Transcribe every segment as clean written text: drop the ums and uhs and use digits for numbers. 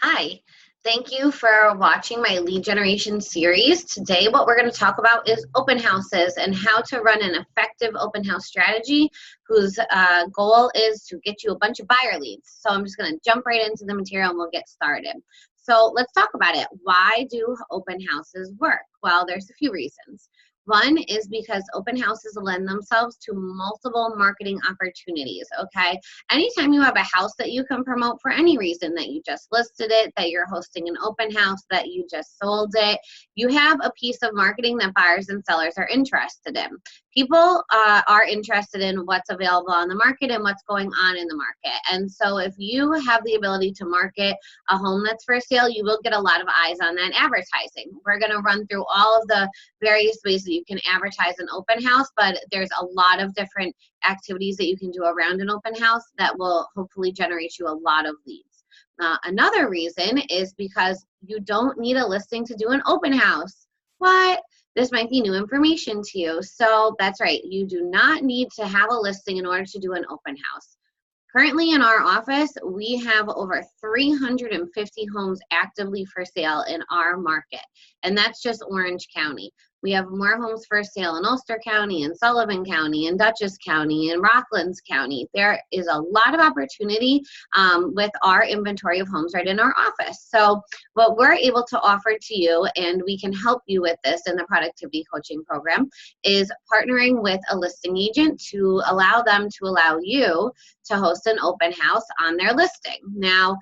Hi, thank you for watching my lead generation series. Today, what we're going to talk about is open houses and how to run an effective open house strategy whose goal is to get you a bunch of buyer leads. So I'm just going to jump right into the material and we'll get started. So let's talk about it. Why do open houses work? Well, there's a few reasons. One is because open houses lend themselves to multiple marketing opportunities, okay? Anytime you have a house that you can promote for any reason, that you just listed it, that you're hosting an open house, that you just sold it, you have a piece of marketing that buyers and sellers are interested in. People are interested in what's available on the market and what's going on in the market. And so if you have the ability to market a home that's for sale, you will get a lot of eyes on that advertising. We're going to run through all of the various ways that you can advertise an open house, but there's a lot of different activities that you can do around an open house that will hopefully generate you a lot of leads. Another reason is because you don't need a listing to do an open house. What? This might be new information to you. So that's right, you do not need to have a listing in order to do an open house. Currently in our office, we have over 350 homes actively for sale in our market, and that's just Orange County. We have more homes for sale in Ulster County, in Sullivan County, in Dutchess County, in Rocklands County. There is a lot of opportunity with our inventory of homes right in our office. So what we're able to offer to you, and we can help you with this in the productivity coaching program, is partnering with a listing agent to allow them to allow you to host an open house on their listing. Now,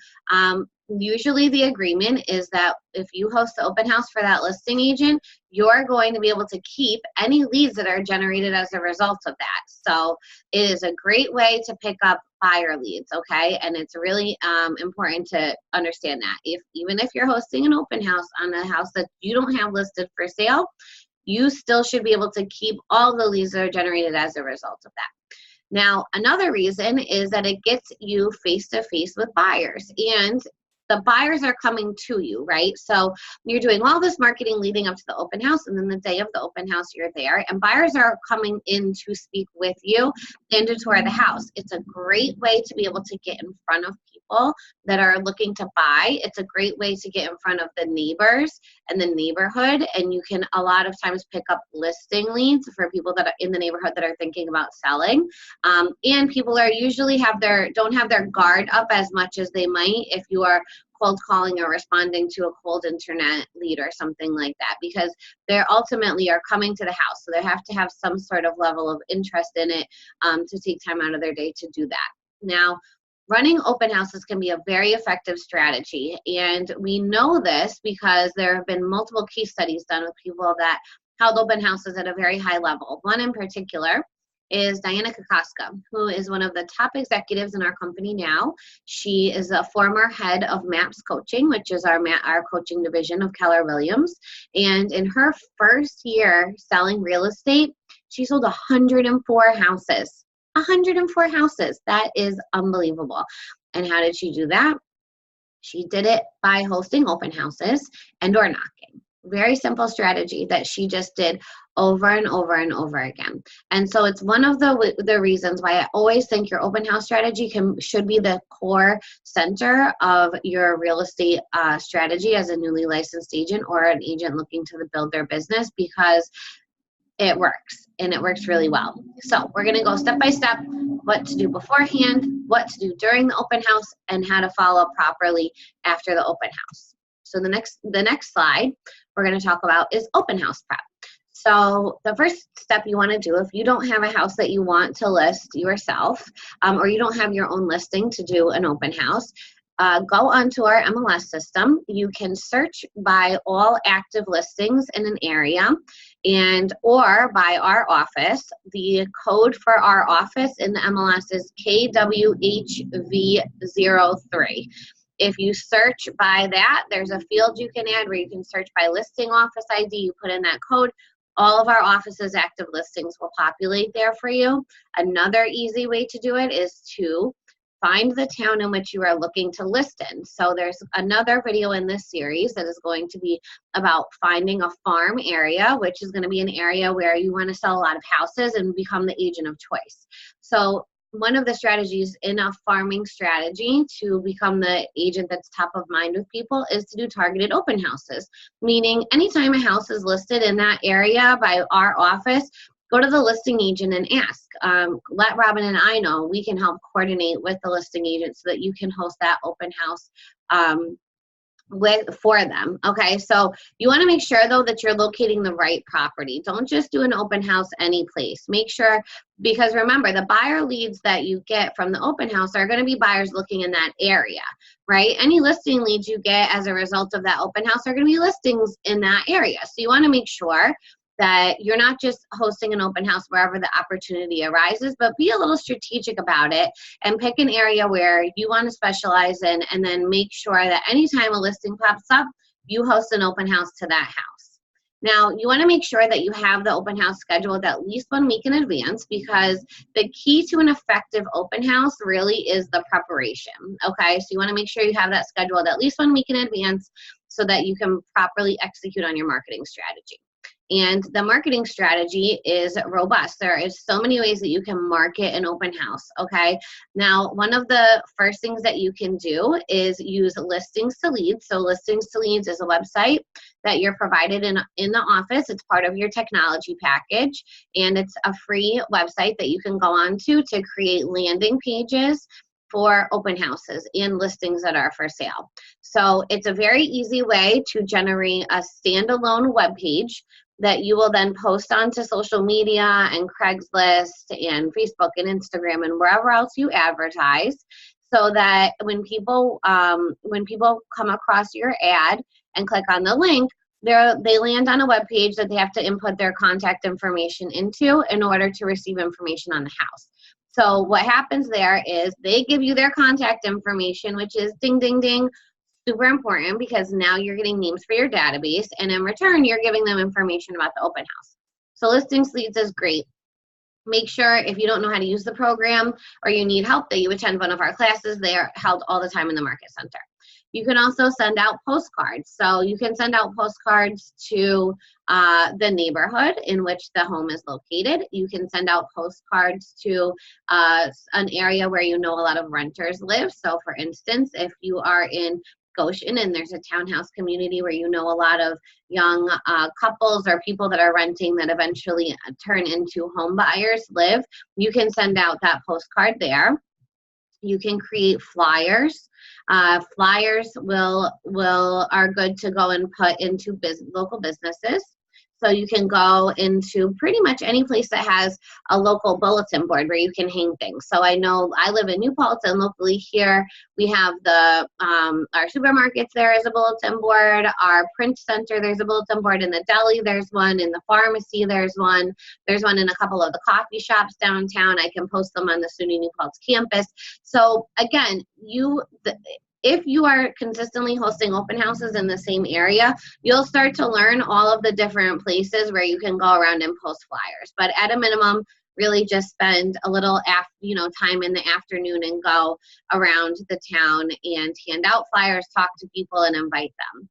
usually the agreement is that if you host the open house for that listing agent, you're going to be able to keep any leads that are generated as a result of that. So it is a great way to pick up buyer leads, okay? And it's really important to understand that. Even if you're hosting an open house on a house that you don't have listed for sale, you still should be able to keep all the leads that are generated as a result of that. Now, another reason is that it gets you face-to-face with buyers, and the buyers are coming to you, right? So you're doing all this marketing leading up to the open house, and then the day of the open house, you're there, and buyers are coming in to speak with you and to tour the house. It's a great way to be able to get in front of people that are looking to buy. It's a great way to get in front of the neighbors and the neighborhood, and you can a lot of times pick up listing leads for people that are in the neighborhood that are thinking about selling. And people are usually don't have their guard up as much as they might if you are cold calling or responding to a cold internet lead or something like that, because they ultimately are coming to the house. So they have to have some sort of level of interest in it to take time out of their day to do that. Now, running open houses can be a very effective strategy, and we know this because there have been multiple case studies done with people that held open houses at a very high level. One in particular is Dianna Kokoszka, who is one of the top executives in our company now. She is a former head of MAPS Coaching, which is our coaching division of Keller Williams. And in her first year selling real estate, she sold 104 houses. 104 houses. That is unbelievable. And how did she do that? She did it by hosting open houses and door knocking. Very simple strategy that she just did over and over and over again. And so it's one of the reasons why I always think your open house strategy should be the core center of your real estate strategy as a newly licensed agent or an agent looking to build their business, because it works, and it works really well. So we're going to go step by step, what to do beforehand, what to do during the open house, and how to follow up properly after the open house. So the next slide we're going to talk about is open house prep. So the first step you want to do, if you don't have a house that you want to list yourself, or you don't have your own listing to do an open house, go onto our MLS system. You can search by all active listings in an area, or by our office. The code for our office in the MLS is KWHV03. If you search by that, there's a field you can add where you can search by listing office ID. You put in that code. All of our office's active listings will populate there for you. Another easy way to do it is to find the town in which you are looking to list in. So there's another video in this series that is going to be about finding a farm area, which is going to be an area where you want to sell a lot of houses and become the agent of choice. So one of the strategies in a farming strategy to become the agent that's top of mind with people is to do targeted open houses, meaning anytime a house is listed in that area by our office, go to the listing agent and ask. Let Robin and I know. We can help coordinate with the listing agent so that you can host that open house for them. Okay, so you want to make sure though that you're locating the right property. Don't just do an open house any place. Make sure, because remember, the buyer leads that you get from the open house are going to be buyers looking in that area, right? Any listing leads you get as a result of that open house are going to be listings in that area. So you want to make sure that you're not just hosting an open house wherever the opportunity arises, but be a little strategic about it and pick an area where you want to specialize in, and then make sure that anytime a listing pops up, you host an open house to that house. Now, you want to make sure that you have the open house scheduled at least 1 week in advance, because the key to an effective open house really is the preparation, okay? So you want to make sure you have that scheduled at least 1 week in advance so that you can properly execute on your marketing strategy. And the marketing strategy is robust. There is so many ways that you can market an open house, okay? Now, one of the first things that you can do is use listings to leads. So listings to leads is a website that you're provided in the office. It's part of your technology package, and it's a free website that you can go on to create landing pages for open houses and listings that are for sale. So it's a very easy way to generate a standalone web page that you will then post onto social media and Craigslist and Facebook and Instagram and wherever else you advertise, so that when people come across your ad and click on the link, they land on a web page that they have to input their contact information into in order to receive information on the house. So what happens there is they give you their contact information, which is ding, ding, ding, super important, because now you're getting names for your database, and in return, you're giving them information about the open house. So listings leads is great. Make sure, if you don't know how to use the program or you need help, that you attend one of our classes. They are held all the time in the Market Center. You can also send out postcards. So you can send out postcards to the neighborhood in which the home is located. You can send out postcards to an area where you know a lot of renters live. So for instance, if you are in Goshen and there's a townhouse community where you know a lot of young couples or people that are renting that eventually turn into home buyers live, you can send out that postcard there. You can create flyers. Flyers are good to go and put into local businesses. So you can go into pretty much any place that has a local bulletin board where you can hang things. So I know I live in New Paltz, and locally here we have our supermarkets. There is a bulletin board. Our print center, there's a bulletin board. In the deli, there's one. In the pharmacy, there's one. There's one in a couple of the coffee shops downtown. I can post them on the SUNY New Paltz campus. So again, if you are consistently hosting open houses in the same area, you'll start to learn all of the different places where you can go around and post flyers. But at a minimum, really just spend a little time in the afternoon and go around the town and hand out flyers, talk to people, and invite them.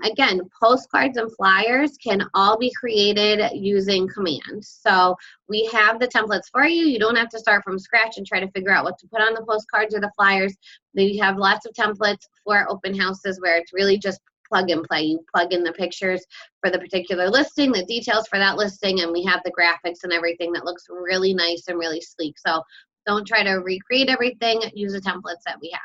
Again, postcards and flyers can all be created using commands. So we have the templates for you. You don't have to start from scratch and try to figure out what to put on the postcards or the flyers. We have lots of templates for open houses where it's really just plug and play. You plug in the pictures for the particular listing, the details for that listing, and we have the graphics and everything that looks really nice and really sleek. So don't try to recreate everything. Use the templates that we have.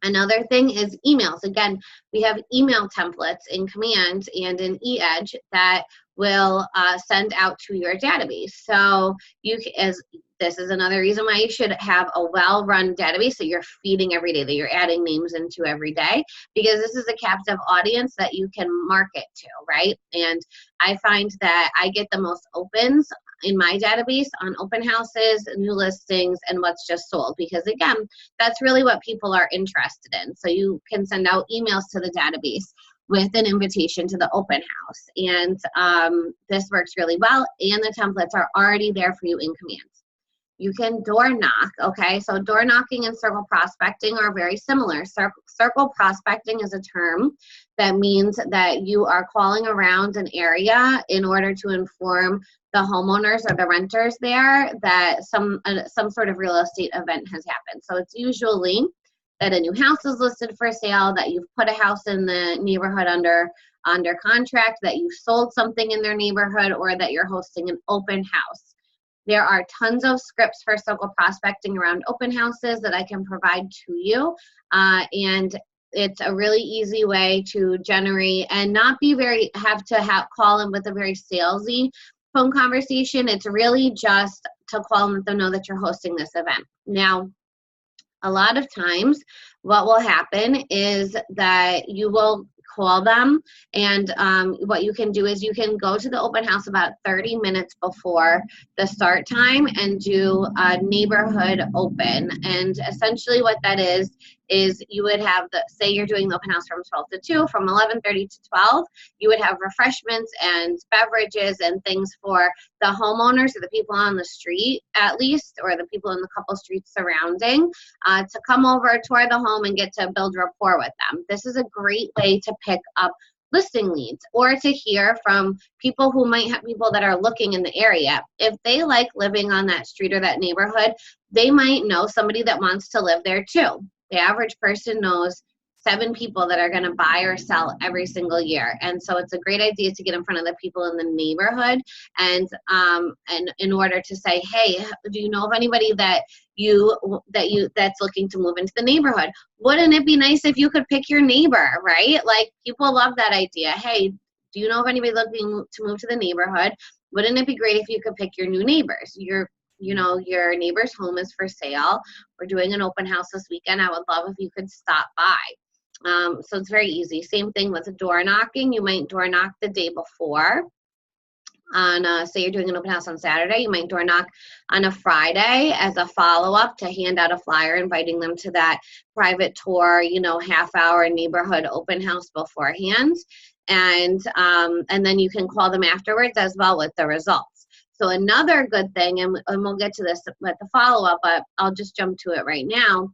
Another thing is emails. Again, we have email templates in Command and in eEdge that will send out to your database. So this is another reason why you should have a well-run database that you're feeding every day, that you're adding names into every day, because this is a captive audience that you can market to, right? And I find that I get the most opens in my database on open houses, new listings, and what's just sold, because again, that's really what people are interested in. So you can send out emails to the database with an invitation to the open house. And this works really well, and the templates are already there for you in Commands. You can door knock, okay? So door knocking and circle prospecting are very similar. Circle prospecting is a term that means that you are calling around an area in order to inform the homeowners or the renters there that some sort of real estate event has happened. So it's usually that a new house is listed for sale, that you've put a house in the neighborhood under contract, that you've sold something in their neighborhood, or that you're hosting an open house. There are tons of scripts for circle prospecting around open houses that I can provide to you, and it's a really easy way to generate and not be call in with a very salesy phone conversation. It's really just to call and let them know that you're hosting this event. Now, a lot of times what will happen is that you will call them, and what you can do is you can go to the open house about 30 minutes before the start time and do a neighborhood open. And essentially what that is you would have say you're doing the open house from 12 to 2, from 11:30 to 12, you would have refreshments and beverages and things for the homeowners or the people on the street, at least, or the people in the couple streets surrounding, to come over, tour the home, and get to build rapport with them. This is a great way to pick up listing leads, or to hear from people who might have people that are looking in the area. If they like living on that street or that neighborhood, they might know somebody that wants to live there too. The average person knows 7 people that are going to buy or sell every single year. And so it's a great idea to get in front of the people in the neighborhood and in order to say, hey, do you know of anybody that's looking to move into the neighborhood? Wouldn't it be nice if you could pick your neighbor, right? Like, people love that idea. Hey, do you know of anybody looking to move to the neighborhood? Wouldn't it be great if you could pick your new neighbors? Your neighbor's home is for sale. We're doing an open house this weekend. I would love if you could stop by. So it's very easy. Same thing with door knocking. You might door knock the day before. Say you're doing an open house on Saturday, you might door knock on a Friday as a follow-up to hand out a flyer inviting them to that private tour, half-hour neighborhood open house beforehand. And then you can call them afterwards as well with the results. So another good thing, and we'll get to this with the follow-up, but I'll just jump to it right now.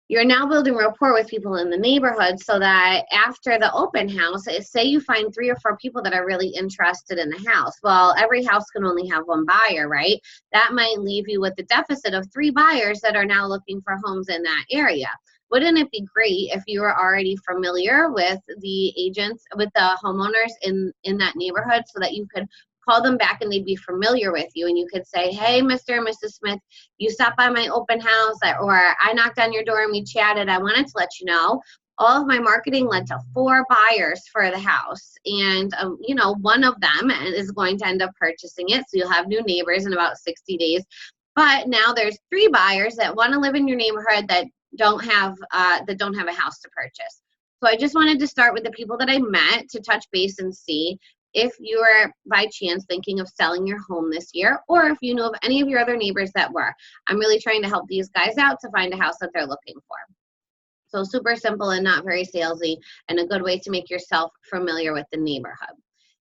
You're now building rapport with people in the neighborhood so that after the open house, say you find 3 or 4 people that are really interested in the house. Well, every house can only have 1 buyer, right? That might leave you with the deficit of 3 buyers that are now looking for homes in that area. Wouldn't it be great if you were already familiar with the agents, with the homeowners in that neighborhood, so that you could call them back and they'd be familiar with you, and you could say, hey, Mr. and Mrs. Smith, you stopped by my open house, or I knocked on your door and we chatted. I wanted to let you know all of my marketing led to 4 buyers for the house, and one of them is going to end up purchasing it, so you'll have new neighbors in about 60 days. But now there's 3 buyers that want to live in your neighborhood that don't have a house to purchase. So I just wanted to start with the people that I met to touch base and see if you are by chance thinking of selling your home this year, or if you know of any of your other neighbors that were. I'm really trying to help these guys out to find a house that they're looking for. So super simple and not very salesy, and a good way to make yourself familiar with the neighborhood.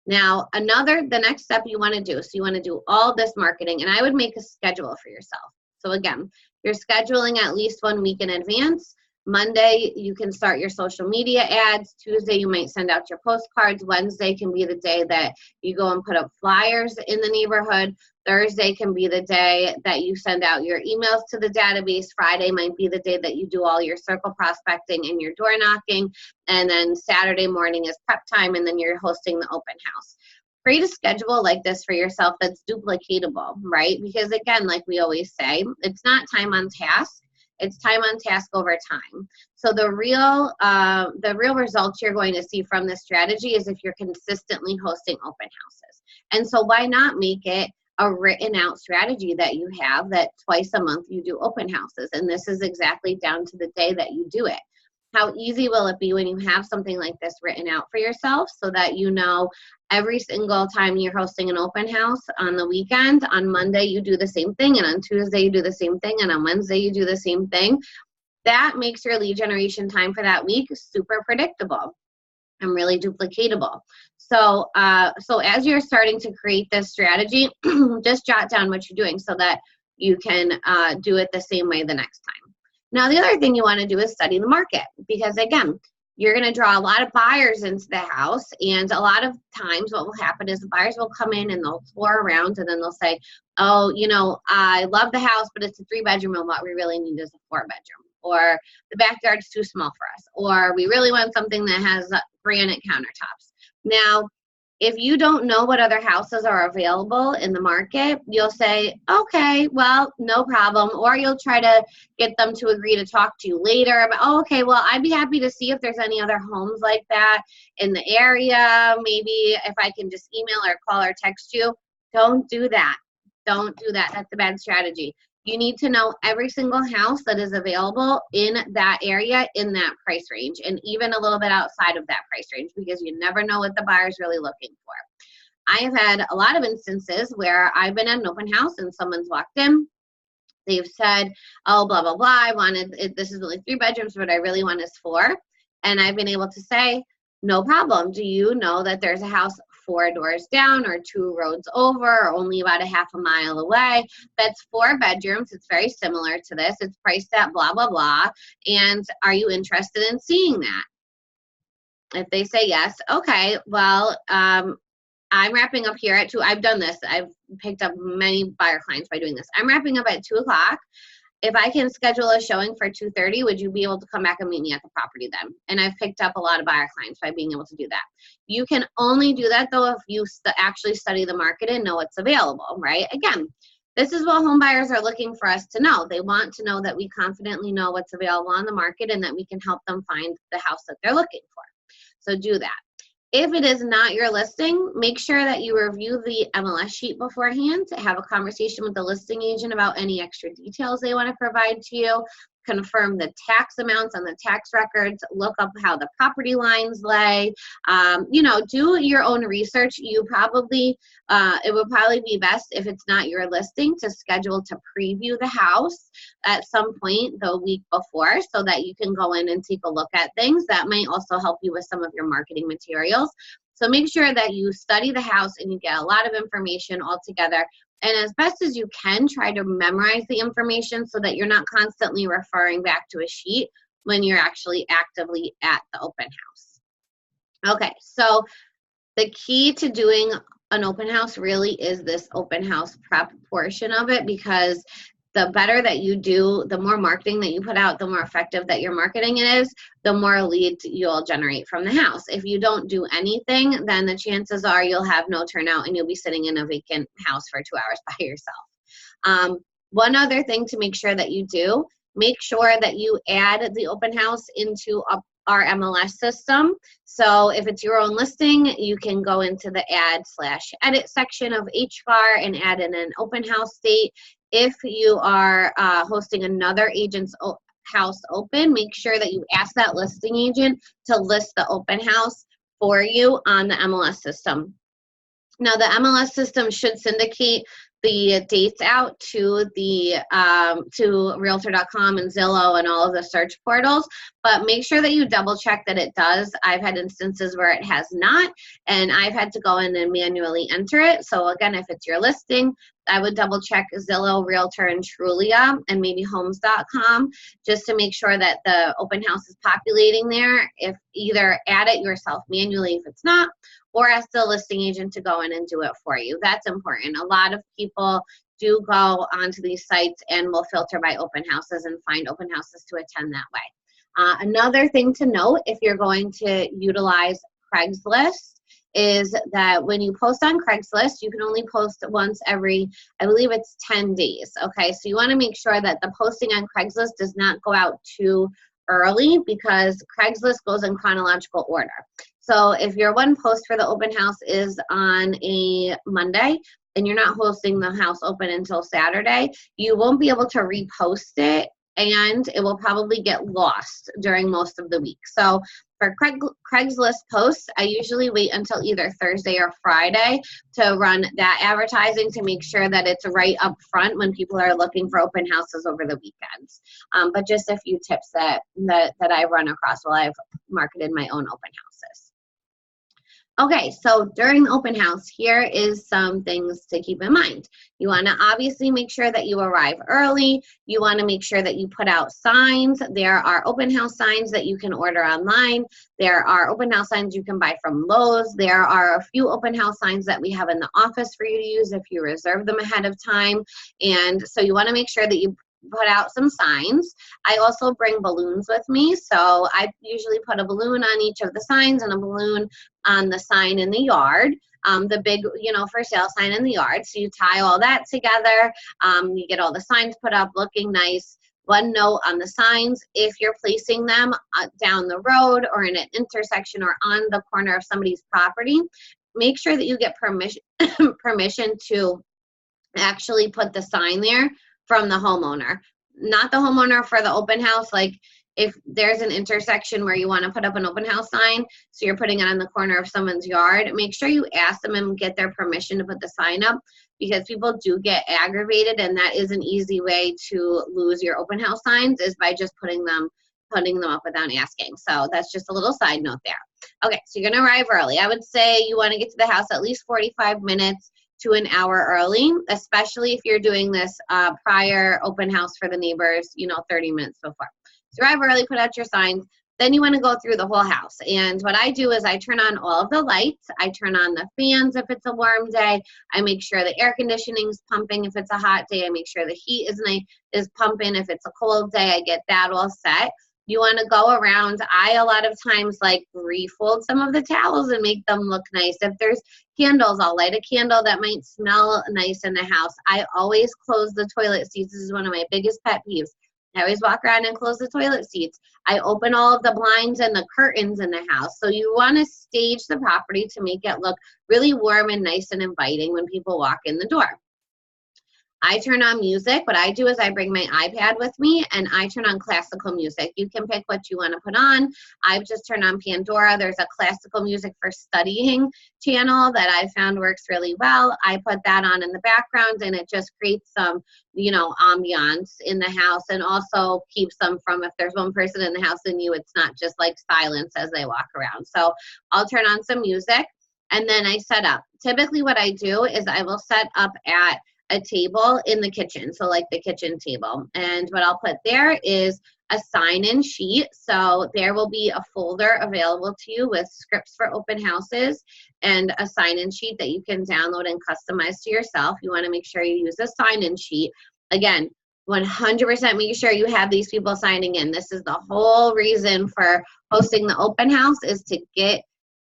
Now, the next step you want to do, so you want to do all this marketing, and I would make a schedule for yourself. So again, you're scheduling at least 1 week in advance. Monday, you can start your social media ads. Tuesday, you might send out your postcards. Wednesday can be the day that you go and put up flyers in the neighborhood. Thursday can be the day that you send out your emails to the database. Friday might be the day that you do all your circle prospecting and your door knocking. And then Saturday morning is prep time, and then you're hosting the open house. Create a schedule like this for yourself that's duplicatable, right? Because again, like we always say, it's not time on task. It's time on task over time. So the real results you're going to see from this strategy is if you're consistently hosting open houses. And so why not make it a written out strategy that you have, that twice a month you do open houses, and this is exactly down to the day that you do it. How easy will it be when you have something like this written out for yourself, so that you know every single time you're hosting an open house on the weekend, on Monday you do the same thing, and on Tuesday you do the same thing, and on Wednesday you do the same thing. That makes your lead generation time for that week super predictable and really duplicatable. So as you're starting to create this strategy, just jot down what you're doing so that you can do it the same way the next time. Now, the other thing you want to do is study the market, because again, you're going to draw a lot of buyers into the house, and a lot of times what will happen is the buyers will come in and they'll tour around, and then they'll say, oh, you know, I love the house, but it's a 3-bedroom, and what we really need is a 4-bedroom, or the backyard's too small for us, or we really want something that has granite countertops. Now, if you don't know what other houses are available in the market, you'll say, okay, well, no problem. Or you'll try to get them to agree to talk to you later about, oh, okay, well, I'd be happy to see if there's any other homes like that in the area. Maybe if I can just email or call or text you. Don't do that. Don't do that. That's a bad strategy. You need to know every single house that is available in that area, in that price range, and even a little bit outside of that price range, because you never know what the buyer's really looking for. I have had a lot of instances where I've been at an open house and someone's walked in. They've said, oh, blah, blah, blah, I wanted it, this is only 3 bedrooms, but I really want is 4. And I've been able to say, no problem. Do you know that there's a house 4 doors down or 2 roads over, or only about a half a mile away? That's 4 bedrooms. It's very similar to this. It's priced at blah, blah, blah. And are you interested in seeing that? If they say yes, okay, well, I'm wrapping up here at 2. I've done this. I've picked up many buyer clients by doing this. I'm wrapping up at 2 o'clock. If I can schedule a showing for 2:30, would you be able to come back and meet me at the property then? And I've picked up a lot of buyer clients by being able to do that. You can only do that, though, if you actually study the market and know what's available, right? Again, this is what home buyers are looking for us to know. They want to know that we confidently know what's available on the market and that we can help them find the house that they're looking for. So do that. If it is not your listing, make sure that you review the MLS sheet beforehand, have a conversation with the listing agent about any extra details they want to provide to you, confirm the tax amounts on the tax records, look up how the property lines lay, do your own research. You probably, it would probably be best, if it's not your listing, to schedule to preview the house at some point the week before, so that you can go in and take a look at things. That might also help you with some of your marketing materials. So make sure that you study the house and you get a lot of information all together. And as best as you can, try to memorize the information so that you're not constantly referring back to a sheet when you're actually actively at the open house. Okay, so the key to doing an open house really is this open house prep portion of it, because the better that you do, the more marketing that you put out, the more effective that your marketing is, the more leads you'll generate from the house. If you don't do anything, then the chances are you'll have no turnout and you'll be sitting in a vacant house for 2 hours by yourself. One other thing to make sure that you do, make sure that you add the open house into our MLS system. So if it's your own listing, you can go into the add/edit section of HBAR and add in an open house date. If you are hosting another agent's house open, make sure that you ask that listing agent to list the open house for you on the MLS system. Now, the MLS system should syndicate the dates out to the to Realtor.com and Zillow and all of the search portals, but make sure that you double check that it does. I've had instances where it has not, and I've had to go in and manually enter it. So again, if it's your listing, I would double check Zillow, Realtor, and Trulia, and maybe Homes.com, just to make sure that the open house is populating there. If either add it yourself manually if it's not, or ask the listing agent to go in and do it for you. That's important. A lot of people do go onto these sites and will filter by open houses and find open houses to attend that way. Another thing to note, if you're going to utilize Craigslist, is that when you post on Craigslist, you can only post once every, I believe it's 10 days. Okay, so you want to make sure that the posting on Craigslist does not go out too early, because Craigslist goes in chronological order. So if your one post for the open house is on a Monday and you're not hosting the house open until Saturday, you won't be able to repost it, and it will probably get lost during most of the week. So for Craigslist posts, I usually wait until either Thursday or Friday to run that advertising to make sure that it's right up front when people are looking for open houses over the weekends. But just a few tips that I run across while I've marketed my own open houses. Okay, so during the open house, here is some things to keep in mind. You want to obviously make sure that you arrive early. You want to make sure that you put out signs. There are open house signs that you can order online. There are open house signs you can buy from Lowe's. There are a few open house signs that we have in the office for you to use if you reserve them ahead of time. And so you want to make sure that you put out some signs. I also bring balloons with me, so I usually put a balloon on each of the signs and a balloon on the sign in the yard, the big, for sale sign in the yard. So you tie all that together. You get all the signs put up looking nice. One note on the signs, if you're placing them down the road or in an intersection or on the corner of somebody's property, make sure that you get permission to actually put the sign there from the homeowner, not the homeowner for the open house. Like if there's an intersection where you want to put up an open house sign, so you're putting it on the corner of someone's yard, make sure you ask them and get their permission to put the sign up, because people do get aggravated, and that is an easy way to lose your open house signs, is by just putting them up without asking. So that's just a little side note there. Okay, so you're gonna arrive early. I would say you want to get to the house at least 45 minutes to an hour early, especially if you're doing this prior open house for the neighbors, 30 minutes before. So arrive early, put out your signs. Then you want to go through the whole house. And what I do is I turn on all of the lights. I turn on the fans if it's a warm day. I make sure the air conditioning is pumping if it's a hot day. I make sure the heat is pumping if it's a cold day. I get that all set. You want to go around. I, a lot of times, like refold some of the towels and make them look nice. If there's candles, I'll light a candle that might smell nice in the house. I always close the toilet seats. This is one of my biggest pet peeves. I always walk around and close the toilet seats. I open all of the blinds and the curtains in the house. So you want to stage the property to make it look really warm and nice and inviting when people walk in the door. I turn on music. What I do is I bring my iPad with me and I turn on classical music. You can pick what you want to put on. I've just turned on Pandora. There's a classical music for studying channel that I found works really well. I put that on in the background and it just creates some, ambiance in the house, and also keeps them from, if there's one person in the house and it's not just like silence as they walk around. So I'll turn on some music and then I set up. Typically what I do is I will set up at a table in the kitchen, so like the kitchen table. And what I'll put there is a sign-in sheet. So there will be a folder available to you with scripts for open houses and a sign-in sheet that you can download and customize to yourself. You want to make sure you use a sign-in sheet. Again, 100% make sure you have these people signing in. This is the whole reason for hosting the open house, is to get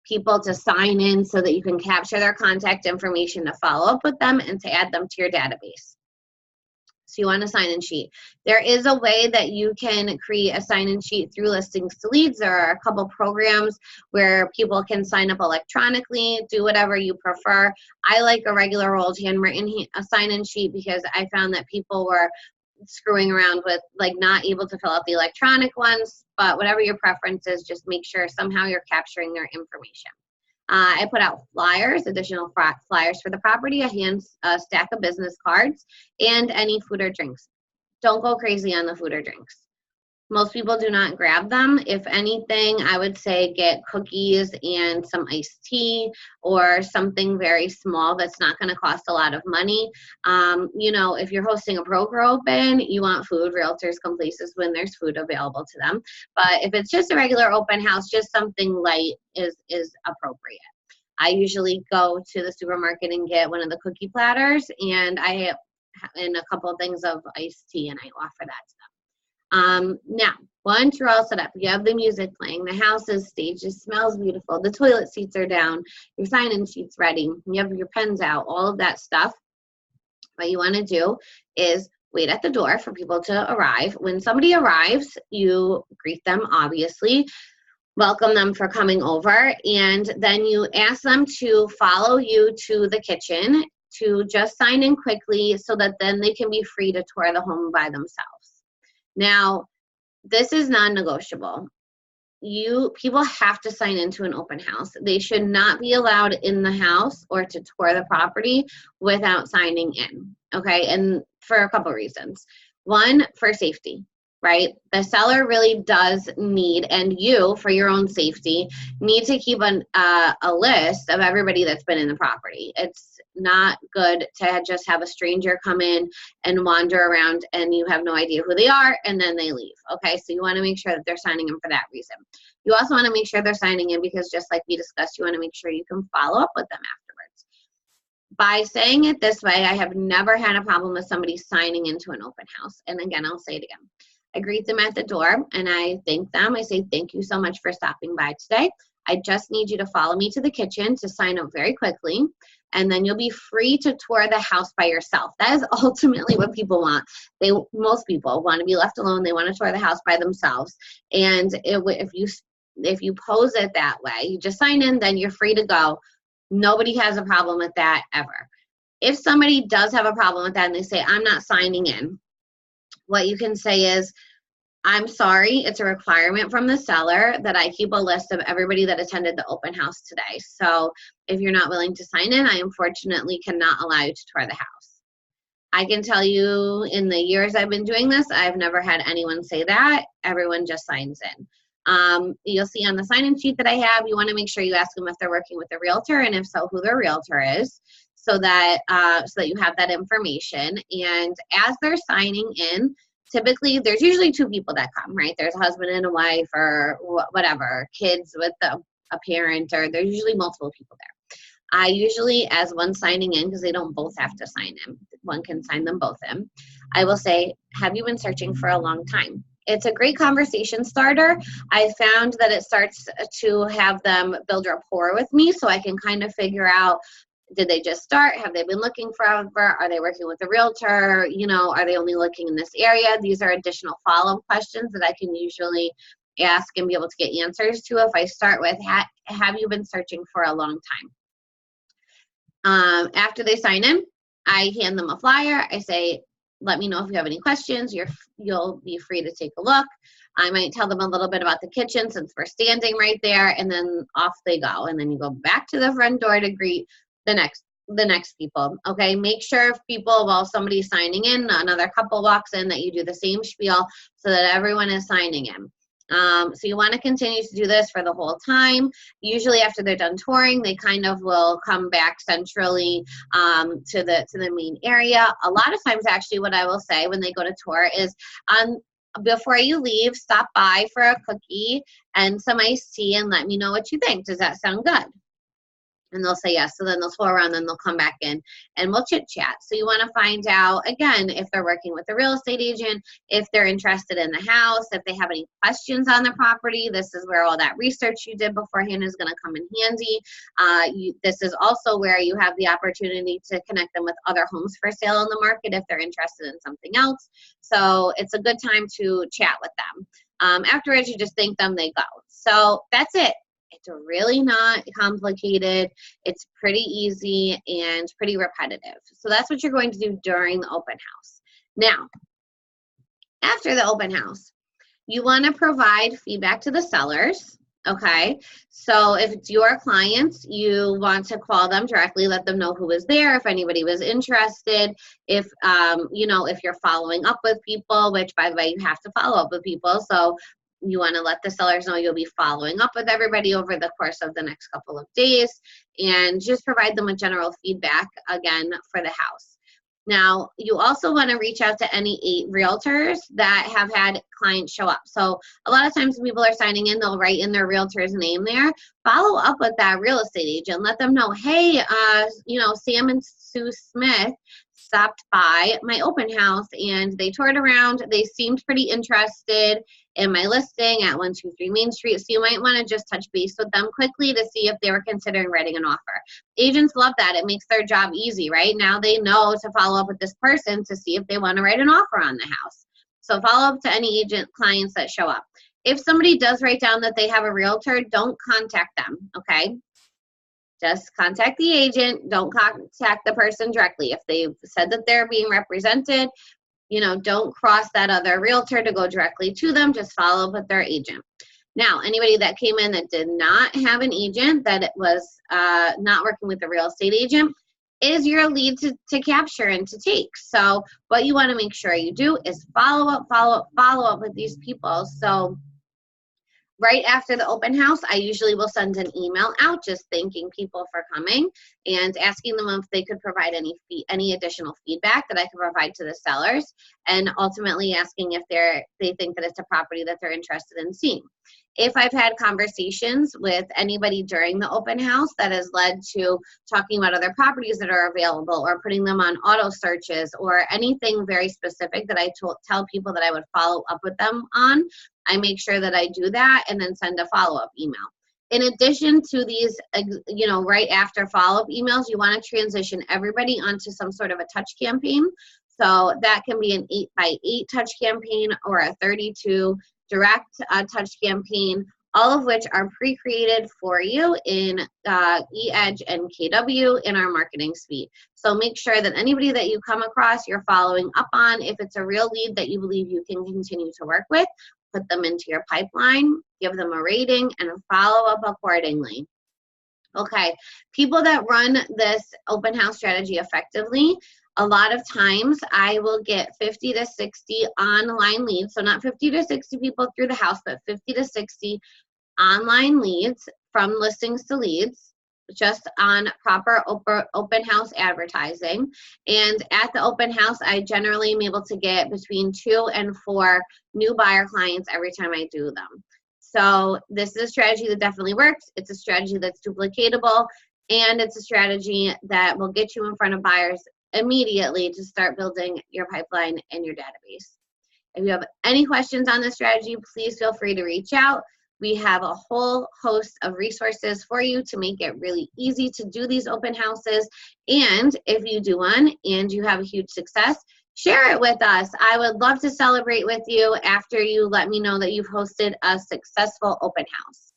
people to sign in so that you can capture their contact information to follow up with them and to add them to your database. So you want a sign-in sheet. There is a way that you can create a sign-in sheet through Listings to Leads. There are a couple programs where people can sign up electronically, do whatever you prefer. I like a regular old handwritten sign-in sheet because I found that people were screwing around with not able to fill out the electronic ones. But whatever your preference is, just make sure somehow you're capturing their information. I put out flyers, additional flyers for the property, a stack of business cards, and any food or drinks. Don't go crazy on the food or drinks. Most people do not grab them. If anything, I would say get cookies and some iced tea or something very small that's not going to cost a lot of money. If you're hosting a broker open, you want food. Realtors come places when there's food available to them. But if it's just a regular open house, just something light is appropriate. I usually go to the supermarket and get one of the cookie platters, and a couple of things of iced tea, and I offer that to them. Now, once you're all set up, you have the music playing, the house is staged, it smells beautiful, the toilet seats are down, your sign-in sheet's ready, you have your pens out, all of that stuff. What you want to do is wait at the door for people to arrive. When somebody arrives, you greet them, obviously, welcome them for coming over, and then you ask them to follow you to the kitchen to just sign in quickly so that then they can be free to tour the home by themselves. Now, this is non-negotiable. People have to sign into an open house. They should not be allowed in the house or to tour the property without signing in, okay? And for a couple reasons. One, for safety. right? The seller really does need, and you, for your own safety, need to keep a list of everybody that's been in the property. It's not good to just have a stranger come in and wander around and you have no idea who they are and then they leave, okay? So you want to make sure that they're signing in for that reason. You also want to make sure they're signing in because, just like we discussed, you want to make sure you can follow up with them afterwards. By saying it this way, I have never had a problem with somebody signing into an open house. And again, I'll say it again. I greet them at the door and I thank them. I say, thank you so much for stopping by today. I just need you to follow me to the kitchen to sign up very quickly, and then you'll be free to tour the house by yourself. That is ultimately what people want. Most people want to be left alone. They want to tour the house by themselves. And if you pose it that way, you just sign in, then you're free to go. Nobody has a problem with that ever. If somebody does have a problem with that and they say, I'm not signing in, what you can say is, I'm sorry, it's a requirement from the seller that I keep a list of everybody that attended the open house today. So if you're not willing to sign in, I unfortunately cannot allow you to tour the house. I can tell you, in the years I've been doing this, I've never had anyone say that. Everyone just signs in. You'll see on the sign-in sheet that I have, you want to make sure you ask them if they're working with a realtor, and if so, who their realtor is, so that you have that information. And as they're signing in, typically there's usually two people that come, right? There's a husband and a wife, or whatever, kids with a parent, or there's usually multiple people there. I usually, as one signing in, because they don't both have to sign in, one can sign them both in, I will say, have you been searching for a long time? It's a great conversation starter. I found that it starts to have them build rapport with me, so I can kind of figure out, did they just start? Have they been looking forever? Are they working with a realtor? You know, are they only looking in this area? These are additional follow-up questions that I can usually ask and be able to get answers to if I start with, have you been searching for a long time? After they sign in, I hand them a flyer. I say, let me know if you have any questions. You'll be free to take a look. I might tell them a little bit about the kitchen since we're standing right there, and then off they go. And then you go back to the front door to greet the next people. Okay, make sure if people, while somebody's signing in, another couple walks in, that you do the same spiel so that everyone is signing in. So you want to continue to do this for the whole time. Usually after they're done touring, they kind of will come back centrally to the main area. A lot of times, actually, what I will say when they go to tour is, before you leave, stop by for a cookie and some iced tea and let me know what you think. Does that sound good? And they'll say yes. So then they'll tour around, then they'll come back in and we'll chit chat. So you want to find out, again, if they're working with a real estate agent, if they're interested in the house, if they have any questions on the property. This is where all that research you did beforehand is going to come in handy. This is also where you have the opportunity to connect them with other homes for sale in the market if they're interested in something else. So it's a good time to chat with them. Afterwards, you just thank them, they go. So that's it. It's really not complicated. It's pretty easy and pretty repetitive. So that's what you're going to do during the open house. Now, after the open house, you want to provide feedback to the sellers. Okay, so if it's your clients, you want to call them directly, let them know who was there, if anybody was interested, if if you're following up with people, which, by the way, you have to follow up with people. So you want to let the sellers know you'll be following up with everybody over the course of the next couple of days, and just provide them with general feedback, again, for the house. Now, you also want to reach out to any realtors that have had clients show up. So a lot of times when people are signing in, they'll write in their realtor's name there. Follow up with that real estate agent. Let them know, hey, Sam and Sue Smith stopped by my open house and they toured around. They seemed pretty interested in my listing at 123 Main Street. So you might want to just touch base with them quickly to see if they were considering writing an offer. Agents love that. It makes their job easy, right? Now they know to follow up with this person to see if they want to write an offer on the house. So follow up to any agent clients that show up. If somebody does write down that they have a realtor, don't contact them, okay? Just contact the agent. Don't contact the person directly. If they've said that they're being represented, don't cross that other realtor to go directly to them. Just follow up with their agent. Now, anybody that came in that did not have an agent, that it was not working with a real estate agent, is your lead to capture and to take. So what you want to make sure you do is follow up with these people. So right after the open house, I usually will send an email out just thanking people for coming and asking them if they could provide any additional feedback that I can provide to the sellers, and ultimately asking if they think that it's a property that they're interested in seeing. If I've had conversations with anybody during the open house that has led to talking about other properties that are available or putting them on auto searches or anything very specific that I tell people that I would follow up with them on, I make sure that I do that and then send a follow-up email. In addition to these, right after follow-up emails, you want to transition everybody onto some sort of a touch campaign. So that can be an 8x8 touch campaign or a 32 direct touch campaign, all of which are pre-created for you in eEdge and KW in our marketing suite. So make sure that anybody that you come across, you're following up on. If it's a real lead that you believe you can continue to work with, put them into your pipeline, give them a rating, and follow up accordingly. Okay, people that run this open house strategy effectively, a lot of times I will get 50 to 60 online leads. So not 50 to 60 people through the house, but 50 to 60 online leads from listings to leads, just on proper open house advertising. And at the open house, I generally am able to get between 2 and 4 new buyer clients every time I do them. So this is a strategy that definitely works. It's a strategy that's duplicatable, and it's a strategy that will get you in front of buyers immediately to start building your pipeline and your database. If you have any questions on this strategy, please feel free to reach out. We have a whole host of resources for you to make it really easy to do these open houses. And if you do one and you have a huge success, share it with us. I would love to celebrate with you after you let me know that you've hosted a successful open house.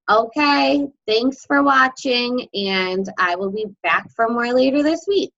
Okay, thanks for watching, and I will be back for more later this week.